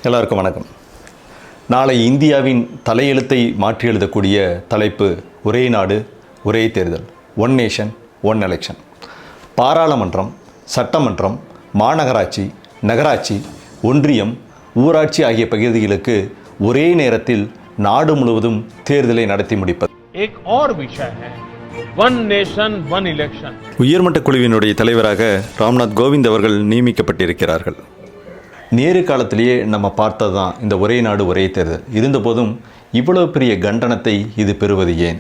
எல்லாருக்கும் வணக்கம். நாளை இந்தியாவின் தலையெழுத்தை மாற்றி எழுதக்கூடிய தலைப்பு ஒரே நாடு ஒரே தேர்தல், ஒன் நேஷன் ஒன் எலெக்ஷன். பாராளுமன்றம், சட்டமன்றம், மாநகராட்சி, நகராட்சி, ஒன்றியம், ஊராட்சி ஆகிய பகுதிகளுக்கு ஒரே நேரத்தில் நாடு முழுவதும் தேர்தலை நடத்தி முடிப்பது. உயர்மட்ட குழுவினுடைய தலைவராக ராம்நாத் கோவிந்த் அவர்கள் நியமிக்கப்பட்டிருக்கிறார்கள். நேரு காலத்திலேயே நம்ம பார்த்தது தான் இந்த ஒரே நாடு ஒரே தேர்தல். இருந்தபோதும் இவ்வளவு பெரிய கண்டனத்தை இது பெறுவது ஏன்?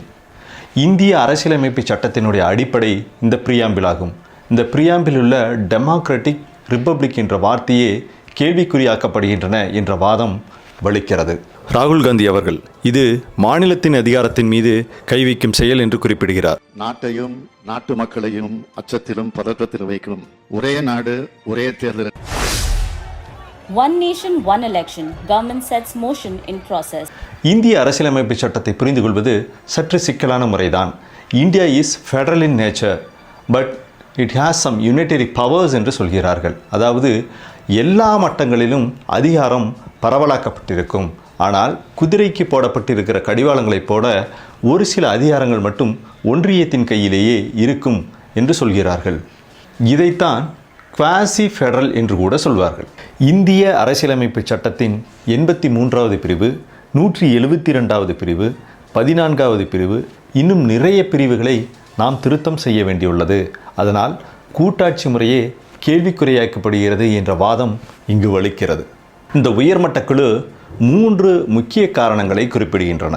இந்திய அரசியலமைப்பு சட்டத்தினுடைய அடிப்படை இந்த பிரியாம்பிள் ஆகும். இந்த பிரியாம்பில் உள்ள டெமோக்ராட்டிக் ரிப்பப்ளிக் என்ற வார்த்தையே கேள்விக்குறியாக்கப்படுகின்றன என்ற வாதம் வலிக்கிறது. ராகுல் காந்தி அவர்கள் இது மாநிலத்தின் அதிகாரத்தின் மீது கை வைக்கும் செயல் என்று குறிப்பிடுகிறார். நாட்டையும் நாட்டு மக்களையும் அச்சத்திலும் பதற்றத்திலும் வைக்கும் ஒரே நாடு ஒரே தேர்தல். One nation, one election. Government sets motion in process. இந்திய அரசியலமைப்பு சட்டத்தை புரிந்து கொள்வது சற்று சிக்கலான முறைதான். India is federal in nature, but it has some unitary powers என்று சொல்கிறார்கள். அதாவது எல்லா மட்டங்களிலும் அதிகாரம் பரவலாக்கப்பட்டிருக்கும். ஆனால் குதிரைக்கு போடப்பட்டிருக்கிற கடிவாளங்களைப் போல ஒரு சில அதிகாரங்கள் மட்டும் ஒன்றியத்தின் கையிலேயே இருக்கும் என்று சொல்கிறார்கள். இதைத்தான் குவாசி ஃபெடரல் என்று கூட சொல்வார்கள். இந்திய அரசியலமைப்பு சட்டத்தின் 83வது பிரிவு, 172வது பிரிவு, 14வது பிரிவு, இன்னும் நிறைய பிரிவுகளை நாம் திருத்தம் செய்ய வேண்டியுள்ளது. அதனால் கூட்டாட்சி முறையே கேள்விக்குறையாக்கப்படுகிறது என்ற வாதம் இங்கு வலிக்கிறது. இந்த உயர்மட்ட குழு 3 முக்கிய காரணங்களை குறிப்பிடுகின்றன.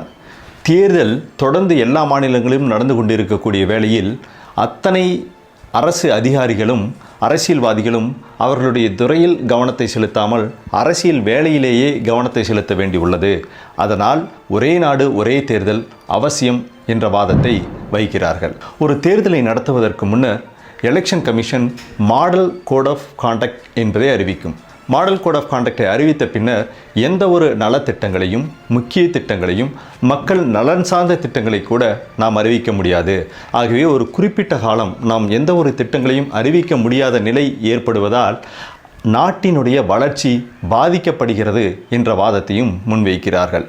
தேர்தல் தொடர்ந்து எல்லா மாநிலங்களிலும் நடந்து கொண்டிருக்கக்கூடிய வேளையில் அத்தனை அரசு அதிகாரிகளும் அரசியல்வாதிகளும் அவர்களுடைய துறையில் கவனத்தை செலுத்தாமல் அரசியல் வேலையிலேயே கவனத்தை செலுத்த வேண்டியுள்ளது. அதனால் ஒரே நாடு ஒரே தேர்தல் அவசியம் என்ற வாதத்தை வைக்கிறார்கள். ஒரு தேர்தலை நடத்துவதற்கு முன்னர் election commission model code of conduct என்பதை அறிவிக்கும். மாடல் கோட் ஆஃப் கான்டக்டை அறிவித்த பின்னர் எந்த ஒரு நலத்திட்டங்களையும் முக்கிய திட்டங்களையும் மக்கள் நலன் சார்ந்த திட்டங்களை கூட நாம் அறிவிக்க முடியாது. ஆகவே ஒரு குறிப்பிட்ட காலம் நாம் எந்த ஒரு திட்டங்களையும் அறிவிக்க முடியாத நிலை ஏற்படுவதால் நாட்டினுடைய வளர்ச்சி பாதிக்கப்படுகிறது என்ற வாதத்தையும் முன்வைக்கிறார்கள்.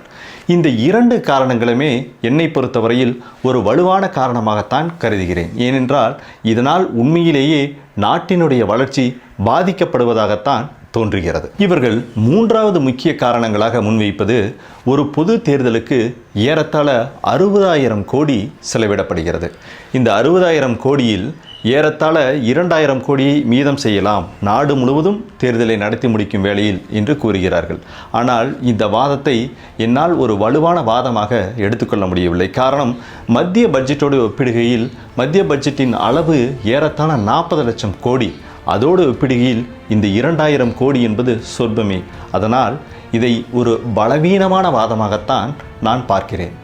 இந்த 2 காரணங்களுமே என்னை பொறுத்தவரையில் ஒரு வலுவான காரணமாகத்தான் கருதுகிறேன். ஏனென்றால் இதனால் உண்மையிலேயே நாட்டினுடைய வளர்ச்சி பாதிக்கப்படுவதாகத்தான் தோன்றுகிறது. இவர்கள் 3வது முக்கிய காரணங்களாக முன்வைப்பது ஒரு பொது தேர்தலுக்கு ஏறத்தாழ 60,000 கோடி செலவிடப்படுகிறது. இந்த 60,000 கோடியில் ஏறத்தாழ 2,000 கோடியை மீதம் செய்யலாம் நாடு முழுவதும் தேர்தலை நடத்தி முடிக்கும் வேளையில் என்று கூறுகிறார்கள். ஆனால் இந்த வாதத்தை என்னால் ஒரு வலுவான வாதமாக எடுத்துக்கொள்ள முடியவில்லை. காரணம், மத்திய பட்ஜெட்டோடு ஒப்பிடுகையில் மத்திய பட்ஜெட்டின் அளவு ஏறத்தாழ 40 லட்சம் கோடி. அதோடு ஒப்பிடுகையில் இந்த 2,000 கோடி என்பது சொற்பமே. அதனால் இதை ஒரு பலவீனமான வாதமாகத்தான் நான் பார்க்கிறேன்.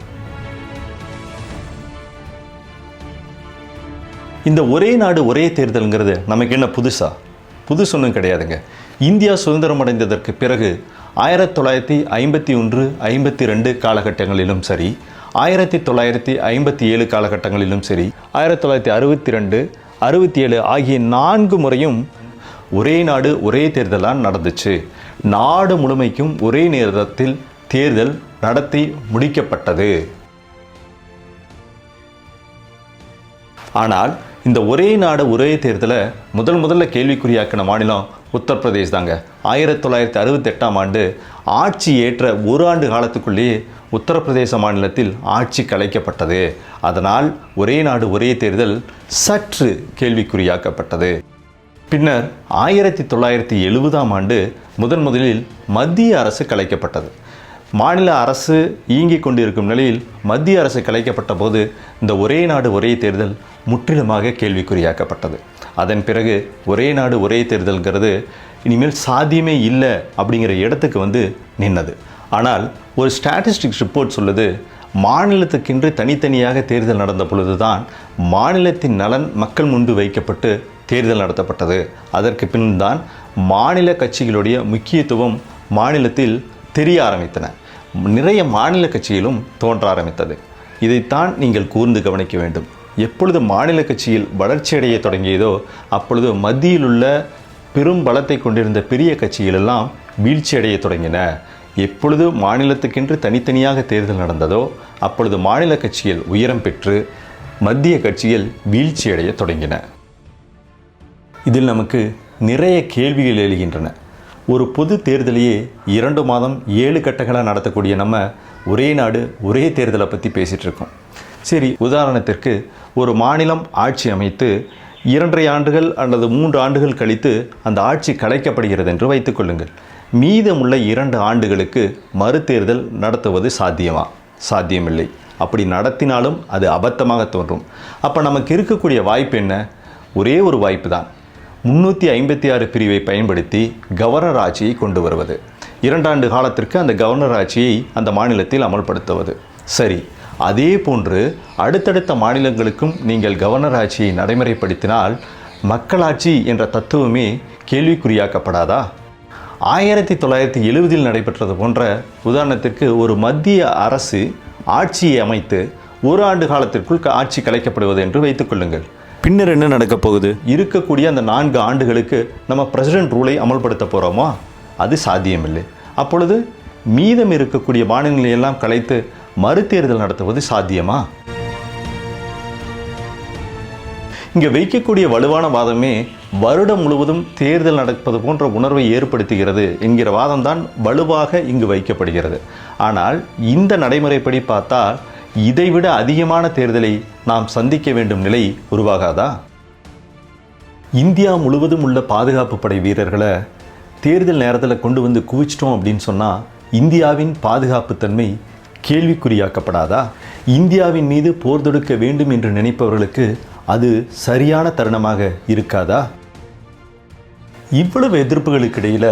இந்த ஒரே நாடு ஒரே தேர்தல்ங்கிறது நமக்கு என்ன புதுசு ஒன்றும் கிடையாதுங்க. இந்தியா சுதந்திரம் அடைந்ததற்கு பிறகு 1951, 52 காலகட்டங்களிலும் சரி, 1957 காலகட்டங்களிலும் சரி, 1962, 67 ஆகிய 4 முறையும் ஒரே நாடு ஒரே தேர்தலாக நடந்துச்சு. நாடு முழுமைக்கும் ஒரே நேரத்தில் தேர்தல் நடத்தி முடிக்கப்பட்டது. ஆனால் இந்த ஒரே நாடு ஒரே தேர்தலை முதல்ல கேள்விக்குறியாக்கின மாநிலம் உத்தரப்பிரதேஷ் தாங்க. 1968ஆம் ஆண்டு ஆட்சி ஏற்ற 1 ஆண்டு காலத்துக்குள்ளேயே உத்தரப்பிரதேச மாநிலத்தில் ஆட்சி கலைக்கப்பட்டது. அதனால் ஒரே நாடு ஒரே தேர்தல் சற்று கேள்விக்குறியாக்கப்பட்டது. பின்னர் 1970ஆம் ஆண்டு முதலில் மத்திய அரசு கலைக்கப்பட்டது. மாநில அரசு இயங்கிக் கொண்டிருக்கும் நிலையில் மத்திய அரசு கலைக்கப்பட்ட போது இந்த ஒரே நாடு ஒரே தேர்தல் முற்றிலுமாக கேள்விக்குறியாக்கப்பட்டது. அதன் பிறகு ஒரே நாடு ஒரே தேர்தல்ங்கிறது இனிமேல் சாத்தியமே இல்லை அப்படிங்கிற இடத்துக்கு நின்னது. ஆனால் ஒரு ஸ்டாட்டிஸ்டிக்ஸ் ரிப்போர்ட் சொல்லுது, மாநிலத்துக்கென்று தனித்தனியாக தேர்தல் நடந்த பொழுதுதான் மாநிலத்தின் நலன் மக்கள் முன்பு வைக்கப்பட்டு தேர்தல் நடத்தப்பட்டது. அதற்கு பின் தான் மாநில கட்சிகளுடைய முக்கியத்துவம் மாநிலத்தில் தெரிய ஆரம்பித்தன. நிறைய மாநில கட்சிகளும் தோன்ற ஆரம்பித்தது. இதைத்தான் நீங்கள் கூர்ந்து கவனிக்க வேண்டும். எப்பொழுது மாநில கட்சியில் வளர்ச்சியடைய தொடங்கியதோ அப்பொழுது மத்தியில் உள்ள பெரும் பலத்தை கொண்டிருந்த பெரிய கட்சிகளெல்லாம் வீழ்ச்சியடைய தொடங்கின. எப்பொழுது மாநிலத்துக்கென்று தனித்தனியாக தேர்தல் நடந்ததோ அப்பொழுது மாநில கட்சிகள் உயரம் பெற்று மத்திய கட்சிகள் வீழ்ச்சியடைய தொடங்கின. இதில் நமக்கு நிறைய கேள்விகள் எழுகின்றன. ஒரு பொது தேர்தலையே 2 மாதம் 7 கட்டங்களாக நடத்தக்கூடிய நம்ம ஒரே நாடு ஒரே தேர்தலை பற்றி பேசிகிட்டு இருக்கோம். சரி, உதாரணத்திற்கு ஒரு மாநிலம் ஆட்சி அமைத்து 2.5 ஆண்டுகள் அல்லது 3 ஆண்டுகள் கழித்து அந்த ஆட்சி கலைக்கப்படுகிறது என்று வைத்துக்கொள்ளுங்கள். மீதமுள்ள 2 ஆண்டுகளுக்கு மறுதேர்தல் நடத்துவது சாத்தியமா? சாத்தியமில்லை. அப்படி நடத்தினாலும் அது அபத்தமாக தோன்றும். அப்போ நமக்கு இருக்கக்கூடிய வாய்ப்பு என்ன? ஒரே ஒரு வாய்ப்பு தான். 356 பிரிவை பயன்படுத்தி கவர்னர் ஆட்சியை கொண்டு வருவது. 2 ஆண்டு காலத்திற்கு அந்த கவர்னர் ஆட்சியை அந்த மாநிலத்தில் அமல்படுத்துவது. சரி, அதே போன்று அடுத்தடுத்த மாநிலங்களுக்கும் நீங்கள் கவர்னர் ஆட்சியை நடைமுறைப்படுத்தினால் மக்களாட்சி என்ற தத்துவமே கேள்விக்குறியாக்கப்படாதா? 1970 நடைபெற்றது போன்ற, உதாரணத்திற்கு ஒரு மத்திய அரசு ஆட்சியை அமைத்து 1 ஆண்டு காலத்திற்குள் ஆட்சி கலைக்கப்படுவது என்று வைத்துக்கொள்ளுங்கள். பின்னர் என்ன நடக்கப் போகுது? இருக்கக்கூடிய அந்த 4 ஆண்டுகளுக்கு நம்ம பிரசிடென்ட் ரூலை அமல்படுத்த போகிறோமா? அது சாத்தியமில்லை. அப்பொழுது மீதம் இருக்கக்கூடிய மாநிலங்களை எல்லாம் கலைத்து மறுதேர்தல் நடத்துவது சாத்தியமா? இங்கே வைக்கக்கூடிய வலுவான வாதமே வருடம் முழுவதும் தேர்தல் நடப்பது போன்ற உணர்வை ஏற்படுத்துகிறது என்கிற வாதம்தான் வலுவாக இங்கு வைக்கப்படுகிறது. ஆனால் இந்த நடைமுறைப்படி பார்த்தால் இதைவிட அதிகமான தேர்தலை நாம் சந்திக்க வேண்டும் நிலை உருவாகாதா? இந்தியா முழுவதும் உள்ள பாதுகாப்பு படை வீரர்களை தேர்தல் நேரத்தில் கொண்டு வந்து குவிச்சிட்டோம் அப்படின்னு சொன்னால் இந்தியாவின் பாதுகாப்பு தன்மை கேள்விக்குறியாக்கப்படாதா? இந்தியாவின் மீது போர் தொடுக்க வேண்டும் என்று நினைப்பவர்களுக்கு அது சரியான தருணமாக இருக்காதா? இவ்வளவு எதிர்ப்புகளுக்கு இடையில்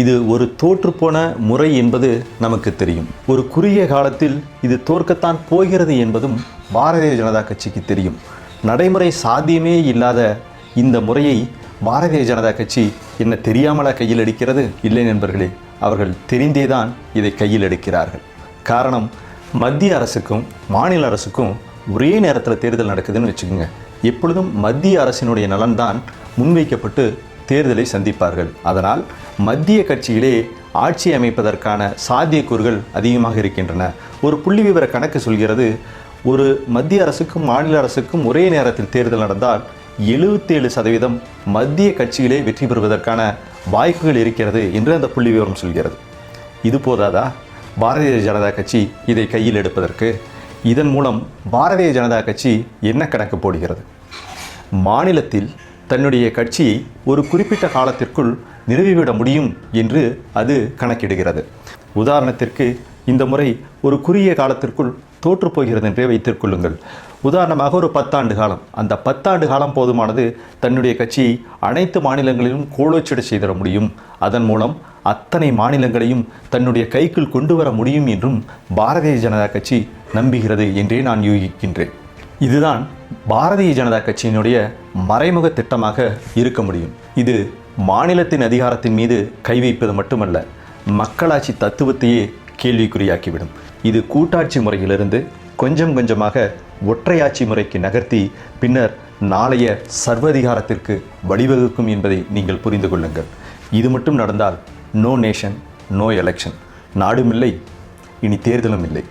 இது ஒரு தோற்றுப்போன முறை என்பது நமக்கு தெரியும். ஒரு குறுகிய காலத்தில் இது தோற்கத்தான் போகிறது என்பதும் பாரதிய ஜனதா கட்சிக்கு தெரியும். நடைமுறை சாத்தியமே இல்லாத இந்த முறையை பாரதிய ஜனதா கட்சி என்ன தெரியாமலா கையில் எடுக்கிறது? இல்லை நண்பர்களே, அவர்கள் தெரிந்தேதான் இதை கையில் எடுக்கிறார்கள். காரணம், மத்திய அரசுக்கும் மாநில அரசுக்கும் ஒரே நேரத்தில் தேர்தல் நடக்குதுன்னு வச்சுக்கோங்க. எப்பொழுதும் மத்திய அரசினுடைய நலன்தான் முன்வைக்கப்பட்டு தேர்தலை சந்திப்பார்கள். அதனால் மத்திய கட்சியிலே ஆட்சி அமைப்பதற்கான சாத்தியக்கூறுகள் அதிகமாக இருக்கின்றன. ஒரு புள்ளி விவர கணக்கு சொல்கிறது, ஒரு மத்திய அரசுக்கும் மாநில அரசுக்கும் ஒரே நேரத்தில் தேர்தல் நடந்தால் 77% மத்திய கட்சியிலே வெற்றி பெறுவதற்கான வாய்ப்புகள் இருக்கிறது என்று அந்த புள்ளி விவரம் சொல்கிறது. இது போதாதா பாரதிய ஜனதா கட்சி இதை கையில் எடுப்பதற்கு? இதன் மூலம் பாரதிய ஜனதா கட்சி என்ன கணக்கு போடுகிறது? மாநிலத்தில் தன்னுடைய கட்சியை ஒரு குறிப்பிட்ட காலத்திற்குள் நிறுவிவிட முடியும் என்று அது கணக்கிடுகிறது. உதாரணத்திற்கு இந்த முறை ஒரு குறுகிய காலத்திற்குள் தோற்றுப்போகிறது என்றே வைத்துக்கொள்ளுங்கள். உதாரணமாக ஒரு 10 ஆண்டு காலம். அந்த 10 ஆண்டு காலம் போதுமானது தன்னுடைய கட்சியை அனைத்து மாநிலங்களிலும் கோலோச்சீடு செய்திட முடியும். அதன் மூலம் அத்தனை மாநிலங்களையும் தன்னுடைய கைக்குள் கொண்டு வர முடியும் என்றும் பாரதிய ஜனதா கட்சி நம்புகிறது என்றே நான் யூகிக்கின்றேன். இதுதான் பாரதிய ஜனதா கட்சியினுடைய மறைமுக திட்டமாக இருக்க முடியும். இது மாநிலத்தின் அதிகாரத்தின் மீது கை வைப்பது மட்டுமல்ல, மக்களாட்சி தத்துவத்தையே கேள்விக்குறியாக்கிவிடும். இது கூட்டாட்சி முறையிலிருந்து கொஞ்சம் கொஞ்சமாக ஒற்றையாட்சி முறைக்கு நகர்த்தி பின்னர் நாளைய சர்வதிகாரத்திற்கு வழிவகுக்கும் என்பதை நீங்கள் புரிந்து கொள்ளுங்கள். இது மட்டும் நடந்தால் நோ நேஷன், நோ எலெக்ஷன். நாடும் இல்லை, இனி தேர்தலும் இல்லை.